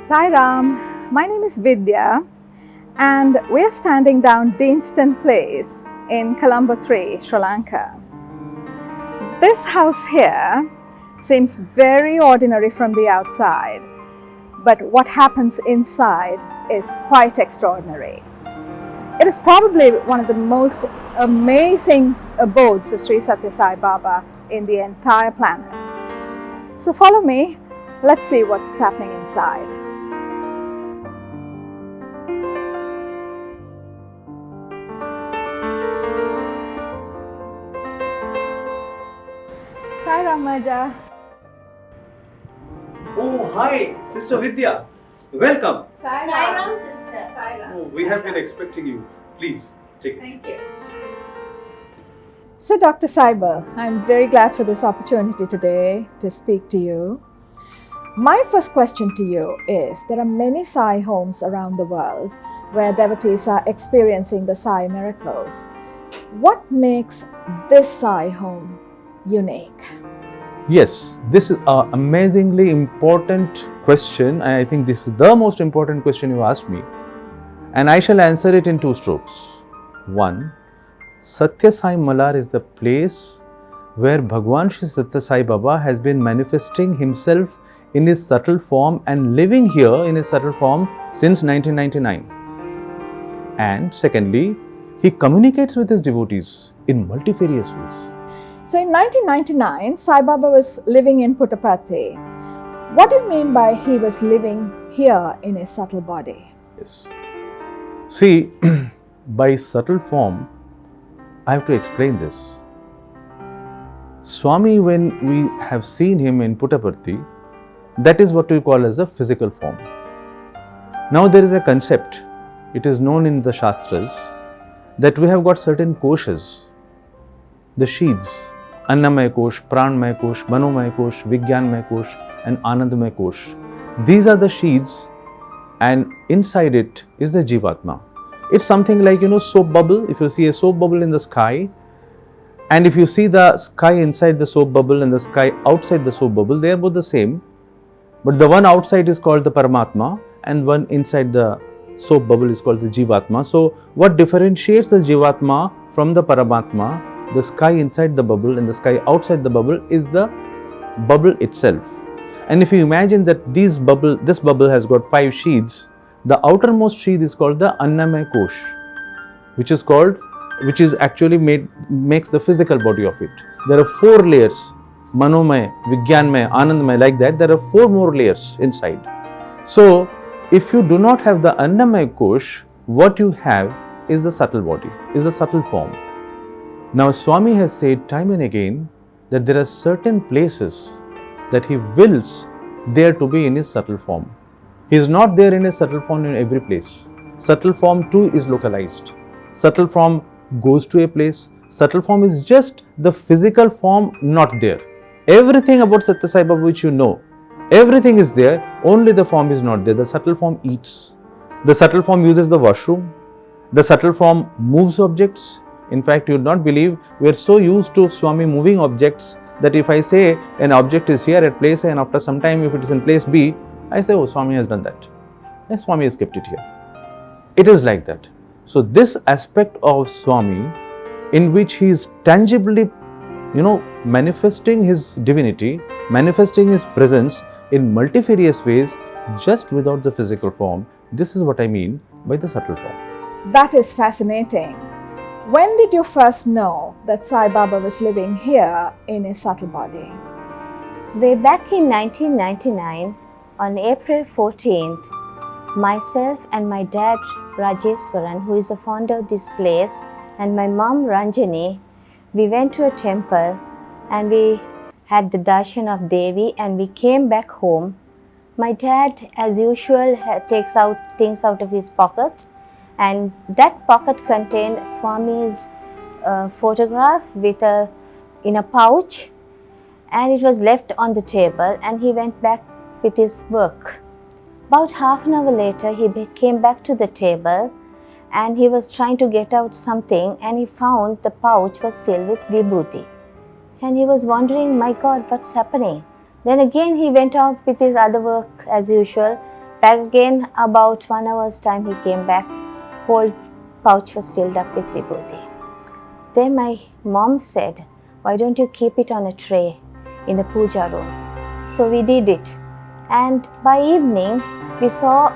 Sai Ram, my name is Vidya and we are standing down Deanston Place in Colombo 3, Sri Lanka. This house here seems very ordinary from the outside, but what happens inside is quite extraordinary. It is probably one of the most amazing abodes of Sri Satya Sai Baba in the entire planet. So follow me, let's see what's happening inside. Sai Ramaja. Oh, hi, Sister Vidya. Welcome. Sai Ram, sister. Sai Ram. Oh, we have been expecting you. Please, take it. Thank you. So, Dr. Saibal, I'm very glad for this opportunity today to speak to you. My first question to you is, there are many Sai homes around the world where devotees are experiencing the Sai miracles. What makes this Sai home unique? Yes, this is an amazingly important question, and I think this is the most important question you asked me. And I shall answer it in two strokes. One, Satya Sai Malar is the place where Bhagwan Shri Satya Sai Baba has been manifesting himself in his subtle form and living here in his subtle form since 1999. And secondly, he communicates with his devotees in multifarious ways. So in 1999, Sai Baba was living in Puttaparthi. What do you mean by he was living here in his subtle body? Yes. See, by subtle form, I have to explain this. Swami, when we have seen him in Puttaparthi, that is what we call as the physical form. Now there is a concept, it is known in the Shastras, that we have got certain koshas, the sheaths, Annamaya Kosh, Pranmaya Kosh, Manomaya Kosh, Vigyanmaya Kosh and Anandamaya Kosh. These are the sheaths, and inside it is the Jivatma. It's something like, soap bubble. If you see a soap bubble in the sky, and if you see the sky inside the soap bubble and the sky outside the soap bubble, they are both the same. But the one outside is called the Parabatma and one inside the soap bubble is called the Jivatma. So what differentiates the Jivatma from the Parabatma, the sky inside the bubble and the sky outside the bubble, is the bubble itself. And if you imagine that this bubble has got 5 sheaths, the outermost sheath is called the Annamaya Kosh, which is actually makes the physical body of it. There are 4 layers, Manomaya, Vigyanmaya, Anandamaya, like that. There are 4 more layers inside. So if you do not have the Annamaya Kosh, what you have is the subtle body, is the subtle form. Now Swami has said time and again that there are certain places that he wills there to be in his subtle form. He is not there in his subtle form in every place. Subtle form too is localized. Subtle form goes to a place. Subtle form is just the physical form not there. Everything about Satya Sai Baba which you know, everything is there, only the form is not there. The subtle form eats. The subtle form uses the washroom. The subtle form moves objects. In fact, you would not believe, we are so used to Swami moving objects that if I say an object is here at place A and after some time if it is in place B, I say, oh, Swami has done that. Yes, Swami has kept it here. It is like that. So this aspect of Swami, in which he is tangibly, manifesting his divinity, manifesting his presence in multifarious ways, just without the physical form, this is what I mean by the subtle form. That is fascinating. When did you first know that Sai Baba was living here in his subtle body? Way back in 1999, on April 14th, myself and my dad Rajeswaran, who is the founder of this place, and my mom Ranjani, we went to a temple and we had the darshan of Devi and we came back home. My dad, as usual, takes out things out of his pocket, and that pocket contained Swami's photograph in a pouch, and it was left on the table, and he went back with his work. About half an hour later, he came back to the table and he was trying to get out something, and he found the pouch was filled with vibhuti. And he was wondering, my God, what's happening? Then again he went off with his other work as usual, Back again, about 1 hour's time he came back, whole pouch was filled up with vibhuti. Then my mom said, why don't you keep it on a tray in the puja room? So we did it. And by evening, we saw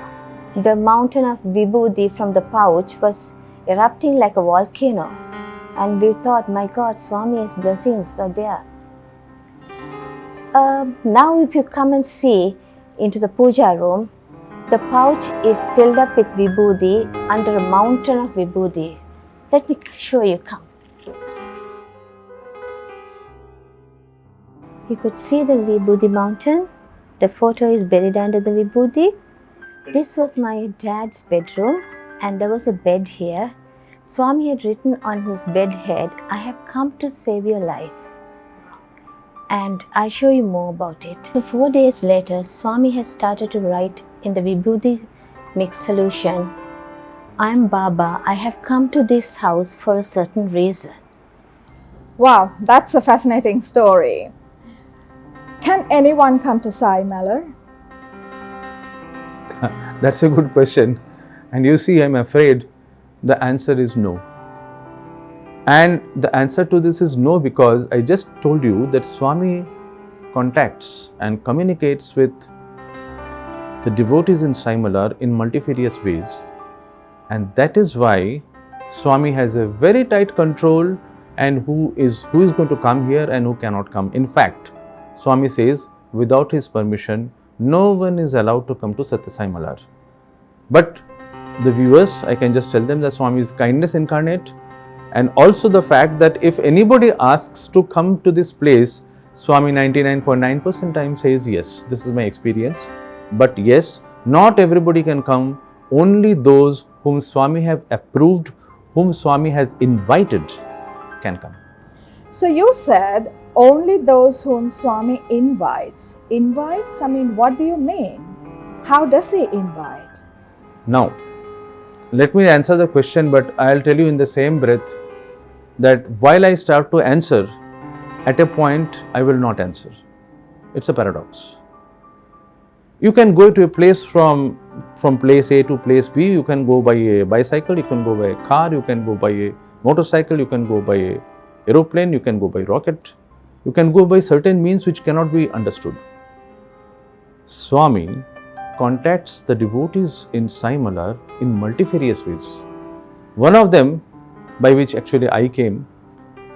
the mountain of vibhuti from the pouch was erupting like a volcano. And we thought, my God, Swami's blessings are there. Now if you come and see into the puja room, the pouch is filled up with vibhuti under a mountain of vibhuti. Let me show you, come. You could see the vibhuti mountain. The photo is buried under the vibhuti. This was my dad's bedroom and there was a bed here. Swami had written on his bed head, I have come to save your life. And I'll show you more about it. So 4 days later, Swami has started to write in the vibhuti mix solution, I am Baba, I have come to this house for a certain reason. Wow, that's a fascinating story. Can anyone come to Sai Meller? That's a good question. And you see, I'm afraid the answer is no. And the answer to this is no because I just told you that Swami contacts and communicates with the devotees in Sai Meller in multifarious ways. And that is why Swami has a very tight control and who is going to come here and who cannot come. In fact, Swami says without his permission, no one is allowed to come to Satya Sai Meller. But the viewers, I can just tell them that Swami is kindness incarnate, and also the fact that if anybody asks to come to this place, Swami 99.9% time says yes. This is my experience. But yes, not everybody can come. Only those whom Swami have approved, whom Swami has invited, can come. So you said only those whom Swami invites. Invites? I mean, what do you mean? How does he invite? Now, let me answer the question, but I'll tell you in the same breath that while I start to answer, at a point I will not answer. It's a paradox. You can go to a place from place A to place B. You can go by a bicycle, you can go by a car, you can go by a motorcycle, you can go by a aeroplane, you can go by rocket, you can go by certain means which cannot be understood. Swami contacts the devotees in Sai Meller in multifarious ways. One of them, by which actually I came,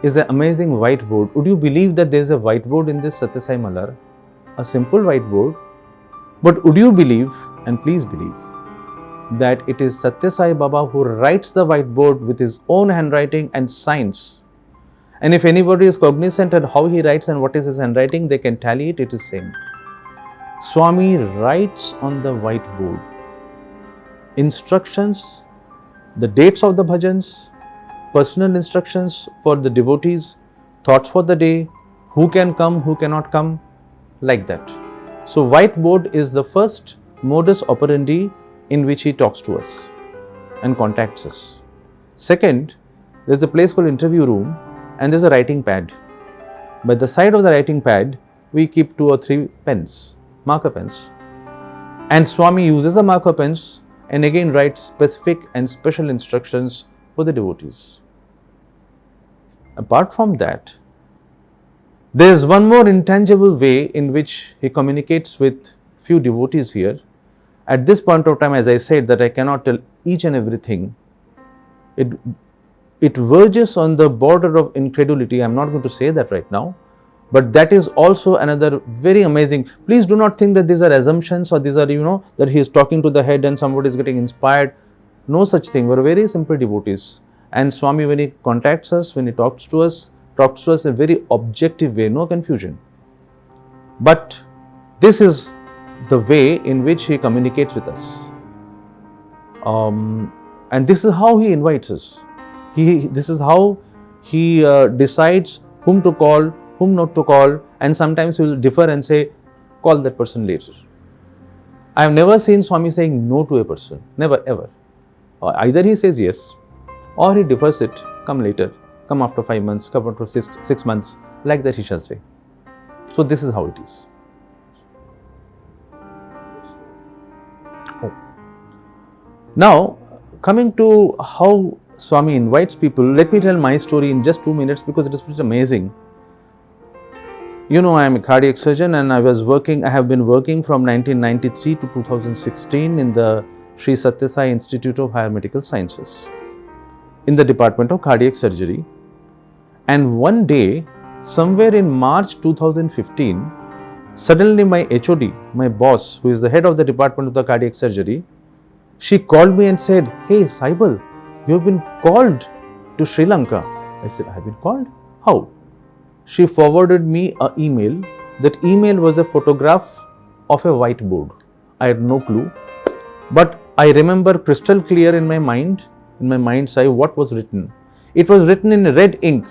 is an amazing whiteboard. Would you believe that there is a whiteboard in this Satya Sai Meller? A simple whiteboard. But would you believe, and please believe, that it is Satya Sai Baba who writes the whiteboard with his own handwriting and signs. And if anybody is cognizant of how he writes and what is his handwriting, they can tally it, it is same. Swami writes on the whiteboard instructions, the dates of the bhajans, personal instructions for the devotees, thoughts for the day, who can come, who cannot come, like that. So whiteboard is the first modus operandi in which he talks to us and contacts us. Second, there's a place called interview room and there's a writing pad. By the side of the writing pad, we keep 2 or 3 pens, marker pens. And Swami uses the marker pens and again writes specific and special instructions for the devotees. Apart from that, there is one more intangible way in which he communicates with few devotees here. At this point of time, as I said, that I cannot tell each and everything. It verges on the border of incredulity. I am not going to say that right now. But that is also another very amazing. Please do not think that these are assumptions or these are, that he is talking to the head and somebody is getting inspired. No such thing. We are very simple devotees. And Swami, when he contacts us, when he talks to us in a very objective way, no confusion. But this is the way in which he communicates with us. And this is how he invites us. This is how he decides whom to call, whom not to call, and sometimes he will differ and say, call that person later. I have never seen Swami saying no to a person, never ever. Either he says yes, or he defers it, come later, come after 5 months, come after 6 months, like that he shall say. So this is how it is. Now, coming to how Swami invites people, let me tell my story in just 2 minutes because it is pretty amazing. You know, I am a cardiac surgeon and I have been working from 1993 to 2016 in the Sri Sathya Sai Institute of Higher Medical Sciences in the Department of Cardiac Surgery. And one day, somewhere in March 2015, suddenly my HOD, my boss, who is the head of the Department of the Cardiac Surgery, she called me and said, "Hey, Saibal, you have been called to Sri Lanka." I said, "I have been called? How?" She forwarded me an email. That email was a photograph of a whiteboard. I had no clue. But I remember crystal clear in my mind's eye, what was written. It was written in red ink.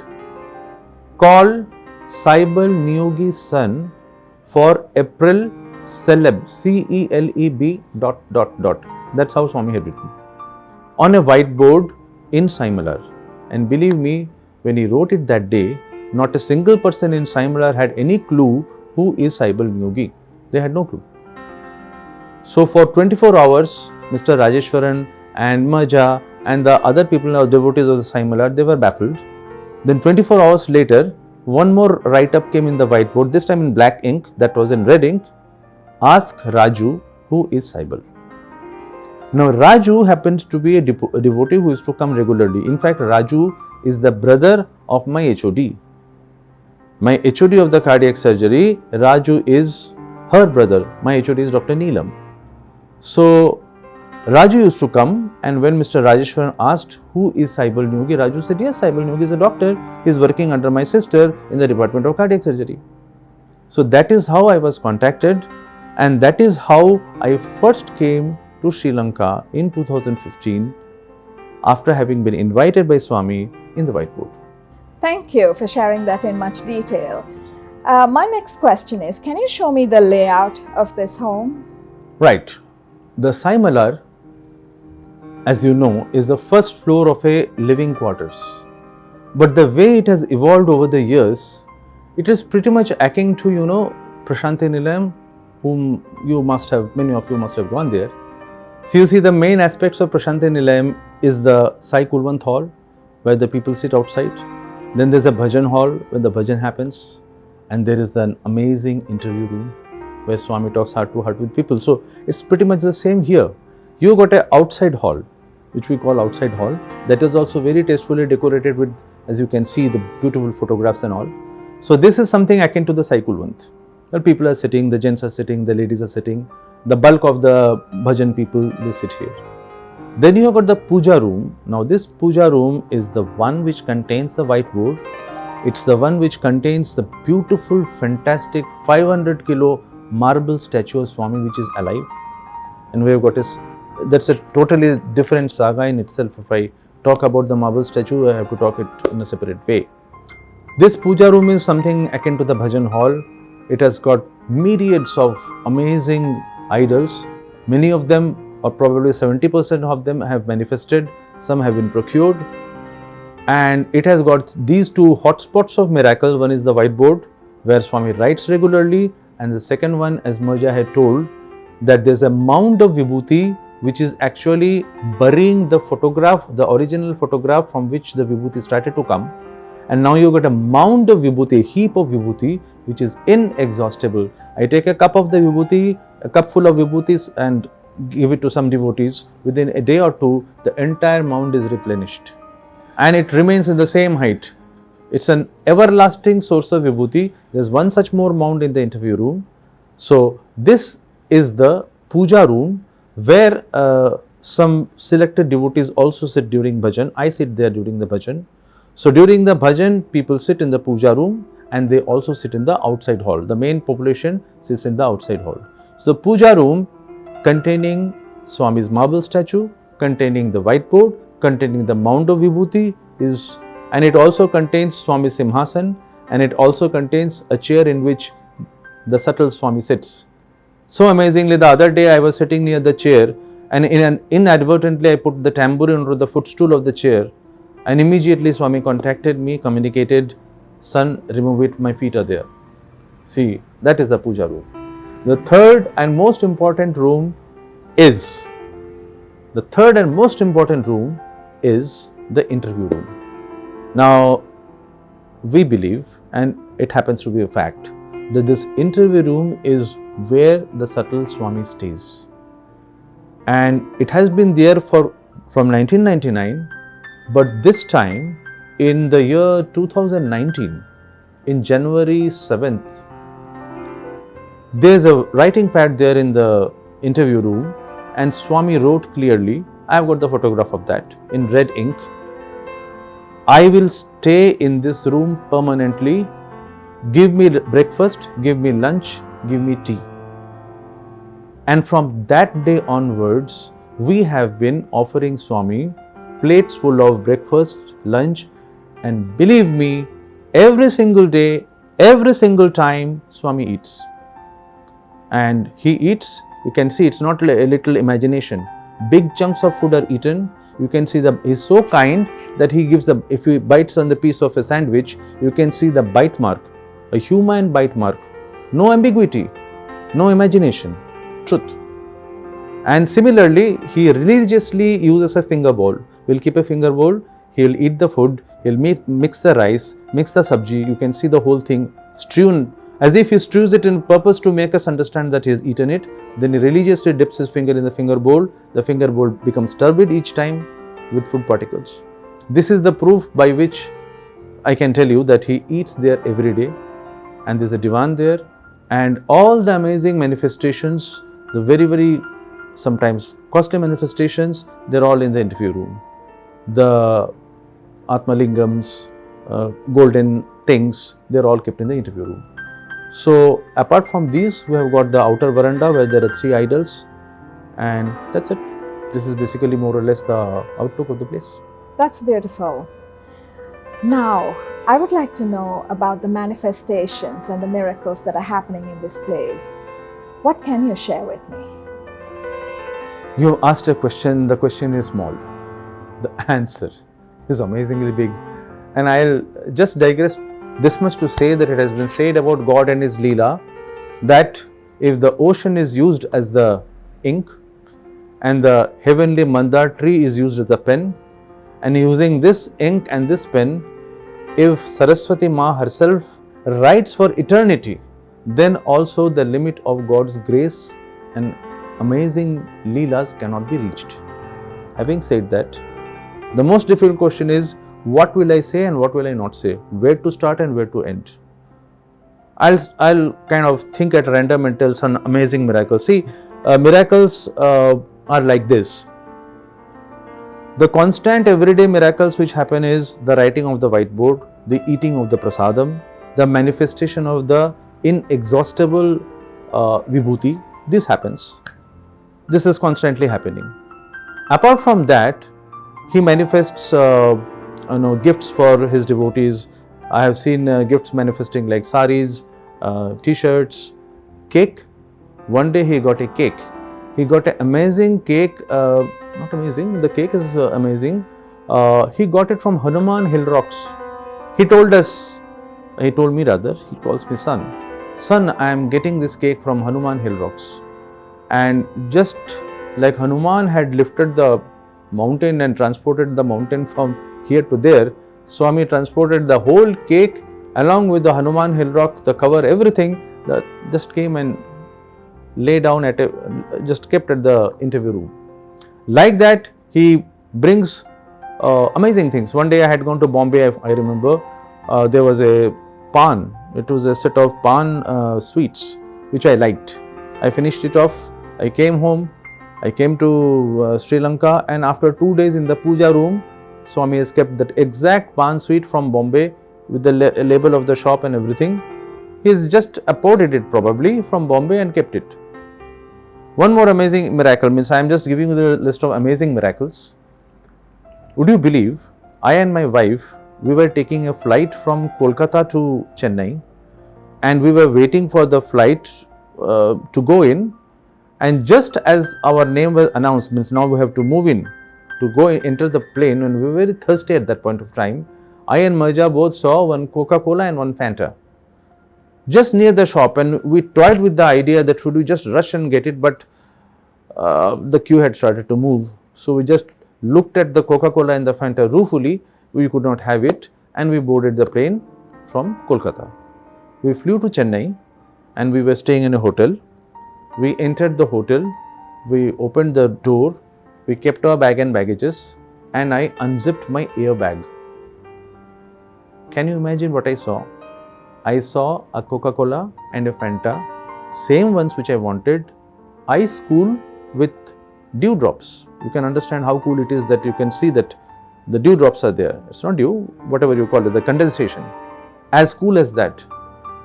Call Saibal Neogi's son for April Celeb, CELEB ... That's how Swami had written. On a whiteboard in Saimalar. And believe me, when he wrote it that day, not a single person in Saimalar had any clue who is Saibal Neogi. They had no clue. So for 24 hours, Mr. Rajeshwaran and Maja and the other people, devotees of the Saimalar, they were baffled. Then 24 hours later, one more write-up came in the whiteboard, this time in black ink, that was in red ink. Ask Raju who is Saibal. Now Raju happens to be a devotee who used to come regularly. In fact, Raju is the brother of my HOD. My HOD of the cardiac surgery, Raju is her brother. My HOD is Dr. Neelam. So Raju used to come, and when Mr. Rajeshwaran asked who is Saibal Neogi, Raju said, "Yes, Saibal Neogi is a doctor. He is working under my sister in the Department of Cardiac Surgery." So that is how I was contacted, and that is how I first came to Sri Lanka in 2015 after having been invited by Swami in the whiteboard. Thank you for sharing that in much detail. My next question is, can you show me the layout of this home? Right. The Saimalar, as you know, is the first floor of a living quarters. But the way it has evolved over the years, it is pretty much akin to, Prashanti Nilayam, whom many of you must have gone there. So you see, the main aspects of Prashanti Nilayam is the Sai Kulwant hall, where the people sit outside. Then there's a bhajan hall when the bhajan happens, and there is an amazing interview room where Swami talks heart to heart with people. So it's pretty much the same here. You got an outside hall, which we call outside hall, that is also very tastefully decorated with, as you can see, the beautiful photographs and all. So this is something akin to the Sai Kulwant. Well, people are sitting, the gents are sitting, the ladies are sitting. The bulk of the bhajan people, they sit here. Then you have got the Puja Room. Now this Puja Room is the one which contains the whiteboard. It's the one which contains the beautiful, fantastic 500 kilo marble statue of Swami which is alive. And we have got that's a totally different saga in itself. If I talk about the marble statue, I have to talk it in a separate way. This Puja Room is something akin to the bhajan hall. It has got myriads of amazing idols. Many of them, or probably 70% of them, have manifested. Some have been procured. And it has got these two hotspots of miracle. One is the whiteboard, where Swami writes regularly. And the second one, as Marja had told, that there's a mound of vibhuti, which is actually burying the photograph, the original photograph from which the vibhuti started to come. And now you got a mound of vibhuti, a heap of vibhuti, which is inexhaustible. I take a cup of the vibhuti, a cup full of vibhutis, and give it to some devotees. Within a day or two, the entire mound is replenished. And it remains in the same height. It's an everlasting source of vibhuti. There's one such more mound in the interview room. So this is the Puja Room, where some selected devotees also sit during bhajan. I sit there during the bhajan. So during the bhajan, people sit in the Puja Room, and they also sit in the outside hall. The main population sits in the outside hall. So the Puja Room, containing Swami's marble statue, containing the whiteboard, containing the mound of vibhuti, and it also contains Swami Simhasan, and it also contains a chair in which the subtle Swami sits. So amazingly, the other day I was sitting near the chair, and inadvertently I put the tambourine under the footstool of the chair, and immediately Swami contacted me, communicated, "Son, remove it, my feet are there." See, that is the Puja Room. The third and most important room is The third and most important room is the interview room. Now, we believe, and it happens to be a fact, that this interview room is where the subtle Swami stays. And it has been there from 1999, but this time in the year 2019, in January 7th, there's a writing pad there in the interview room, and Swami wrote clearly, I've got the photograph of that in red ink, I will stay in this room permanently. Give me breakfast, give me lunch, give me tea. And from that day onwards, we have been offering Swami plates full of breakfast, lunch, and believe me, every single day, every single time, Swami eats. And he eats, you can see it's not a little imagination. Big chunks of food are eaten. You can see he's so kind that he gives if he bites on the piece of a sandwich, you can see the bite mark, a human bite mark. No ambiguity, no imagination, truth. And similarly, he religiously uses a finger bowl. We'll keep a finger bowl, he'll eat the food, he'll mix the rice, mix the sabji. You can see the whole thing strewn, as if he strews it in purpose to make us understand that he has eaten it. Then he religiously dips his finger in the finger bowl. The finger bowl becomes turbid each time with food particles. This is the proof by which I can tell you that he eats there every day, and there's a divan there, and all the amazing manifestations, the very, very sometimes costly manifestations, they're all in the interview room. The Atmalingams, golden things, they're all kept in the interview room. So apart from these, we have got the outer veranda where there are 3 idols, and that's it. This is basically more or less the outlook of the place. That's beautiful. Now, I would like to know about the manifestations and the miracles that are happening in this place. What can you share with me? You asked a question, the question is small. The answer is amazingly big. And I'll just digress this much to say that it has been said about God and His Leela that if the ocean is used as the ink and the heavenly mandar tree is used as a pen, and using this ink and this pen, if Saraswati Ma herself writes for eternity, then also the limit of God's grace and amazing Leelas cannot be reached. Having said that, the most difficult question is, what will I say and what will I not say? Where to start and where to end? I'll kind of think at random and tell some amazing miracles. See, miracles are like this. The constant everyday miracles which happen is the writing of the whiteboard, the eating of the prasadam, the manifestation of the inexhaustible vibhuti. This happens. This is constantly happening. Apart from that, he manifests gifts for his devotees. I have seen gifts manifesting like saris, t-shirts, cake. One day he got a cake. He got an amazing cake, not amazing, the cake is amazing. He got it from Hanuman Hill Rocks. He told me rather, he calls me son. Son, I am getting this cake from Hanuman Hill Rocks. And just like Hanuman had lifted the mountain and transported the mountain from here to there, Swami transported the whole cake along with the Hanuman Hill Rock, the cover, everything, that just came and lay down just kept at the interview room. Like that, he brings amazing things. One day I had gone to Bombay, I remember, there was a pan, it was a set of pan sweets, which I liked. I finished it off, I came home, I came to Sri Lanka, and after 2 days in the Puja Room, Swami has kept that exact pan sweet from Bombay with the label of the shop and everything. He's just imported it probably from Bombay and kept it. One more amazing miracle, means I am just giving you the list of amazing miracles. Would you believe, I and my wife, we were taking a flight from Kolkata to Chennai, and we were waiting for the flight to go in, and just as our name was announced, means now we have to move in, to go enter the plane, and we were very thirsty at that point of time. I and Marja both saw one Coca-Cola and one Fanta just near the shop, and we toyed with the idea that should we just rush and get it, but the queue had started to move. So we just looked at the Coca-Cola and the Fanta ruefully. We could not have it, and we boarded the plane from Kolkata. We flew to Chennai, and we were staying in a hotel. We entered the hotel, we opened the door, we kept our bag and baggages, and I unzipped my airbag. Can you imagine what I saw? I saw a Coca-Cola and a Fanta, same ones which I wanted, ice cool with dewdrops. You can understand how cool it is that you can see that the dewdrops are there. It's not dew, whatever you call it, the condensation. As cool as that.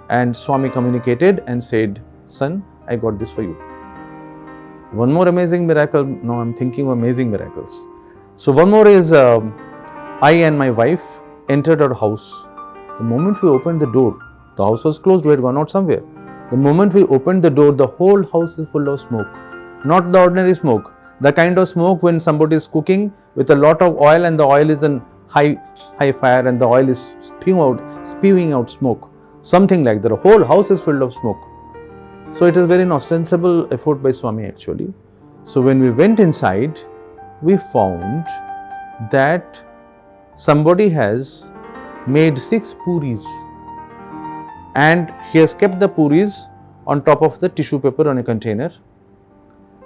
And Swami communicated and said, son, I got this for you. One more amazing miracle. Now I'm thinking of amazing miracles. So one more is I and my wife entered our house. The moment we opened the door, the house was closed, we had gone out somewhere. The moment we opened the door, the whole house is full of smoke. Not the ordinary smoke, the kind of smoke when somebody is cooking with a lot of oil and the oil is in high fire and the oil is spewing out smoke. Something like that. The whole house is filled of smoke. So it is very ostensible effort by Swami actually. So when we went inside, we found that somebody has made 6 puris and he has kept the puris on top of the tissue paper on a container,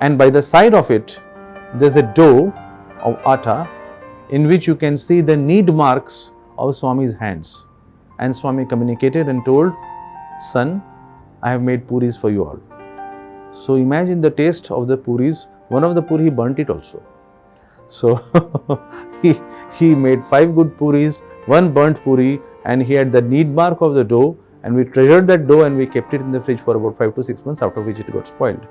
and by the side of it there is a dough of atta in which you can see the knead marks of Swami's hands. And Swami communicated and told, son, I have made puris for you all. So imagine the taste of the puris. One of the puri he burnt it also. So he made 5 good puris, 1 burnt puri, and he had the knead mark of the dough, and we treasured that dough and we kept it in the fridge for about 5 to 6 months, after which it got spoiled.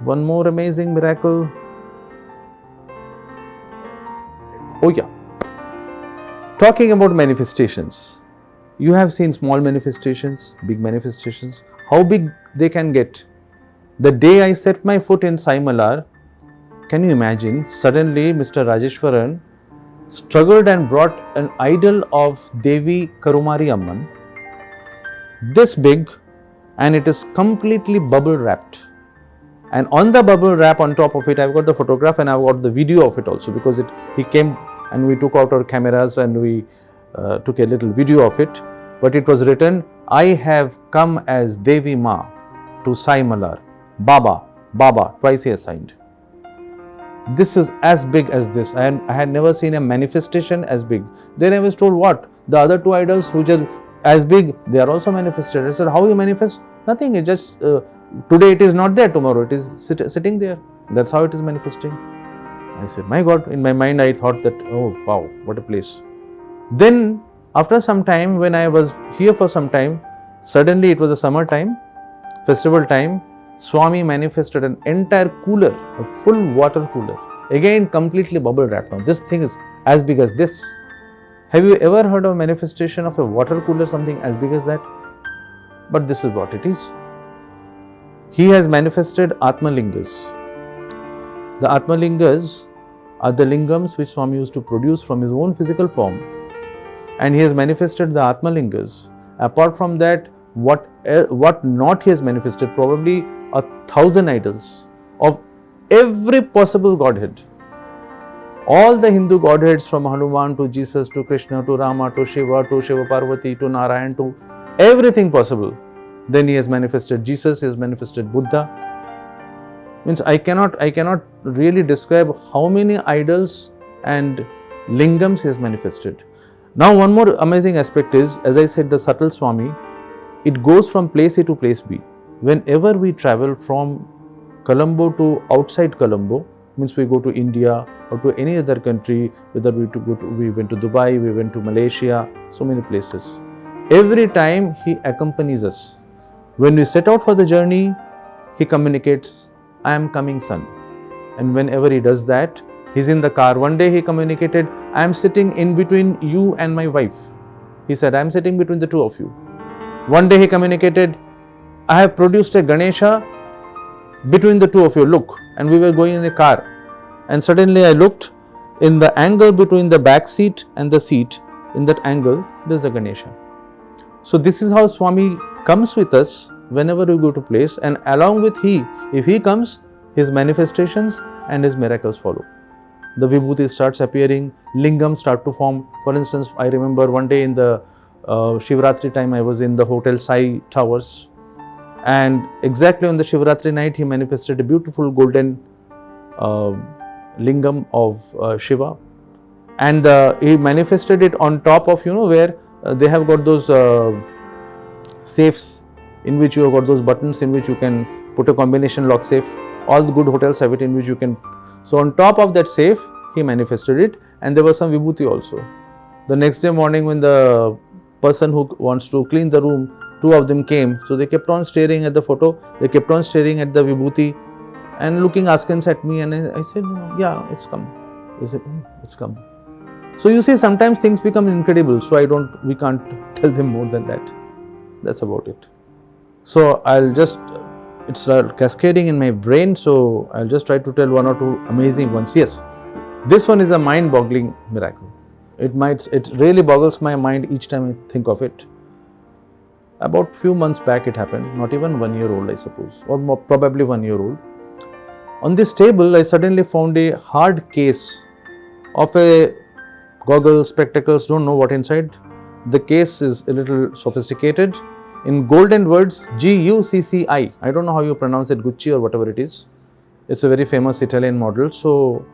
One more amazing miracle. Oh yeah. Talking about manifestations. You have seen small manifestations, big manifestations. How big they can get. The day I set my foot in Sai Malar, can you imagine, suddenly Mr. Rajeshwaran struggled and brought an idol of Devi Karumari Amman, this big, and it is completely bubble wrapped. And on the bubble wrap, on top of it, I've got the photograph and I've got the video of it also, because he came and we took out our cameras and we took a little video of it. But it was written, I have come as Devi Ma to Sai Malar. Baba, twice he has signed. This is as big as this. I had never seen a manifestation as big. Then I was told, what? The other 2 idols which are as big, they are also manifested. I said, how you manifest? Nothing. It just, today it is not there, tomorrow it is sitting there. That's how it is manifesting. I said, my God, in my mind I thought that, oh wow, what a place. Then after some time, when I was here for some time, suddenly it was the summer time, festival time, Swami manifested an entire cooler, a full water cooler, again completely bubble wrapped. Now this thing is as big as this. Have you ever heard of a manifestation of a water cooler, something as big as that? But this is what it is. He has manifested Atmalingas. The Atmalingas are the lingams which Swami used to produce from his own physical form, and he has manifested the Atmalingas. Apart from that, what not he has manifested, probably 1,000 idols of every possible godhead. All the Hindu godheads, from Hanuman to Jesus to Krishna to Rama to Shiva Parvati to Narayan to everything possible. Then he has manifested Jesus, he has manifested Buddha. Means I cannot really describe how many idols and lingams he has manifested. Now one more amazing aspect is, as I said, the subtle Swami, it goes from place A to place B. Whenever we travel from Colombo to outside Colombo, means we go to India or to any other country, whether we went to Dubai, we went to Malaysia, so many places. Every time he accompanies us. When we set out for the journey, he communicates, I am coming, son. And whenever he does that, he's in the car. One day he communicated, I am sitting in between you and my wife. He said, I am sitting between the 2 of you. One day he communicated, I have produced a Ganesha between the 2 of you, look. And we were going in a car. And suddenly I looked, in the angle between the back seat and the seat, in that angle, there's a Ganesha. So this is how Swami comes with us whenever we go to place, and along with if he comes, his manifestations and his miracles follow. The vibhuti starts appearing, lingams start to form. For instance, I remember one day in the Shivratri time, I was in the Hotel Sai Towers, and exactly on the Shivratri night, he manifested a beautiful golden lingam of Shiva, and he manifested it on top of, where they have got those safes in which you have got those buttons in which you can put a combination lock safe. All the good hotels have it in which you can. So on top of that safe, he manifested it, and there was some vibhuti also. The next day morning, when the person who wants to clean the room, two of them came. So they kept on staring at the photo, they kept on staring at the vibhuti and looking askance at me, and I said, yeah, it's come. They said, it's come. So you see, sometimes things become incredible, so we can't tell them more than that. That's about it. So it's cascading in my brain, so I'll just try to tell one or two amazing ones. Yes, this one is a mind-boggling miracle. It really boggles my mind each time I think of it. About few months back it happened, not even 1 year old, I suppose, or probably 1 year old. On this table, I suddenly found a hard case of a goggles, spectacles, don't know what inside. The case is a little sophisticated. In golden words, Gucci. I don't know how you pronounce it, Gucci or whatever it is. It's a very famous Italian model. So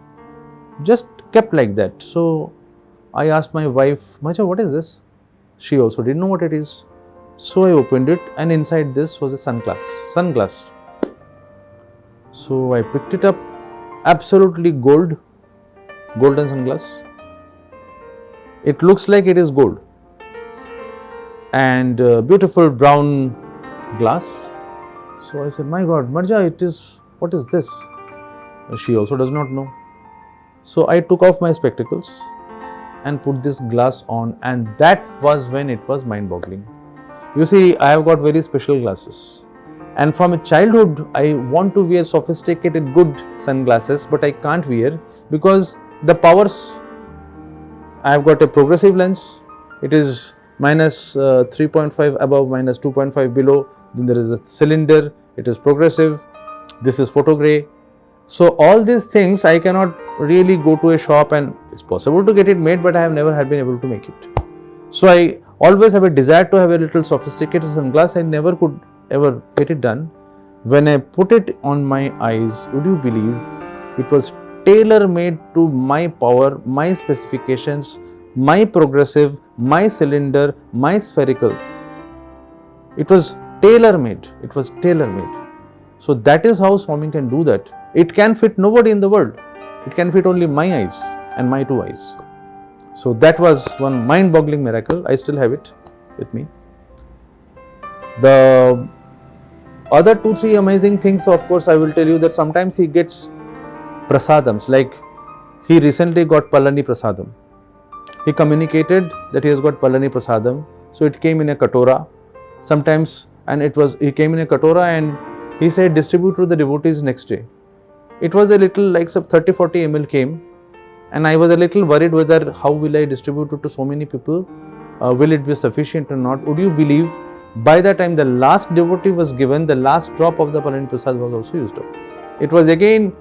just kept like that. So I asked my wife, Macha, what is this? She also didn't know what it is. So I opened it, and inside this was a sunglass. So I picked it up, absolutely golden sunglass. It looks like it is gold, and beautiful brown glass. So I said, my God, Marja, what is this? She also does not know. So I took off my spectacles and put this glass on, and that was when it was mind-boggling. You see, I have got very special glasses, and from a childhood I want to wear sophisticated good sunglasses, but I can't wear because the powers, I have got a progressive lens. It is minus 3.5 above, minus 2.5 below. Then there is a cylinder, it is progressive. This is photo gray. So all these things I cannot really go to a shop, and it's possible to get it made, but I have never been able to make it. So I always have a desire to have a little sophisticated sunglass. I never could ever get it done. When I put it on my eyes, would you believe it was tailor-made to my power, my specifications, my progressive, my cylinder, my spherical. It was tailor-made. So that is how Swami can do that. It can fit nobody in the world. It can fit only my eyes and my two eyes. So that was one mind-boggling miracle. I still have it with me. The other 2-3 amazing things, of course, I will tell you that sometimes he gets prasadams, like he recently got Palani prasadam. He communicated that he has got Palani prasadam, so it came in a katora sometimes, and he came in a katora, and he said distribute to the devotees next day. It was a little like some 30-40 ml came, and I was a little worried whether how will I distribute it to so many people, will it be sufficient or not. Would you believe, by the time the last devotee was given, the last drop of the Palani prasad was also used up. It was again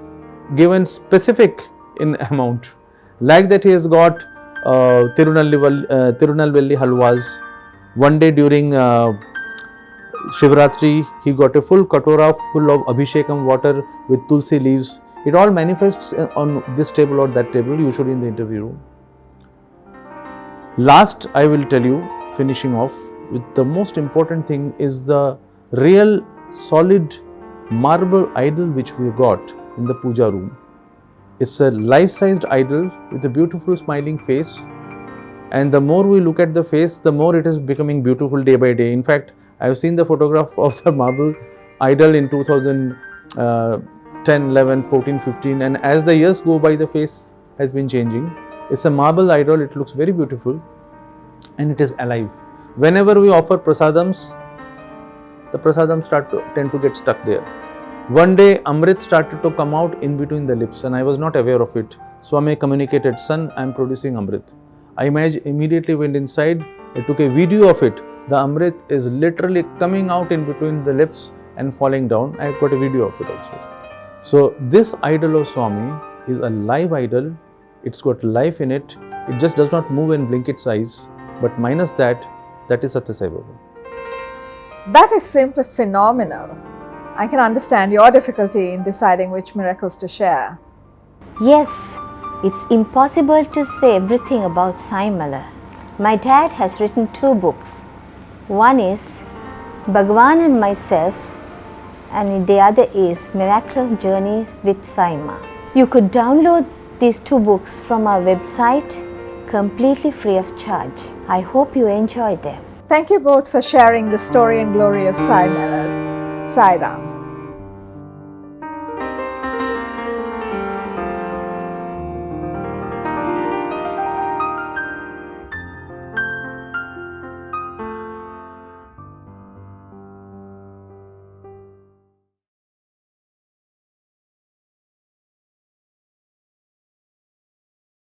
given specific in amount, like that he has got Tirunelveli halwas. One day during Shivratri, he got a full katora full of abhishekam water with tulsi leaves. It all manifests on this table or that table, usually in the interview room. Last, I will tell you, finishing off with the most important thing, is the real solid marble idol which we got in the puja room. It's a life-sized idol with a beautiful smiling face, and the more we look at the face, the more it is becoming beautiful day by day. In fact, I have seen the photograph of the marble idol in 2010, 11, 14, 15, and as the years go by, the face has been changing. It's a marble idol, it looks very beautiful, and it is alive. Whenever we offer prasadams, the prasadams tend to get stuck there. One day, Amrit started to come out in between the lips, and I was not aware of it. Swami communicated, son, I am producing Amrit. I immediately went inside, I took a video of it. The Amrit is literally coming out in between the lips and falling down. I got a video of it also. So this idol of Swami is a live idol. It's got life in it. It just does not move and blink its eyes. But minus that, that is Satya Sai Baba. That is simply phenomenal. I can understand your difficulty in deciding which miracles to share. Yes, it's impossible to say everything about Sai Mala. My dad has written 2 books. One is Bhagwan and Myself, and the other is Miraculous Journey with Sai Ma. You could download these 2 books from our website completely free of charge. I hope you enjoy them. Thank you both for sharing the story and glory of Sai Mela. Sai Ram.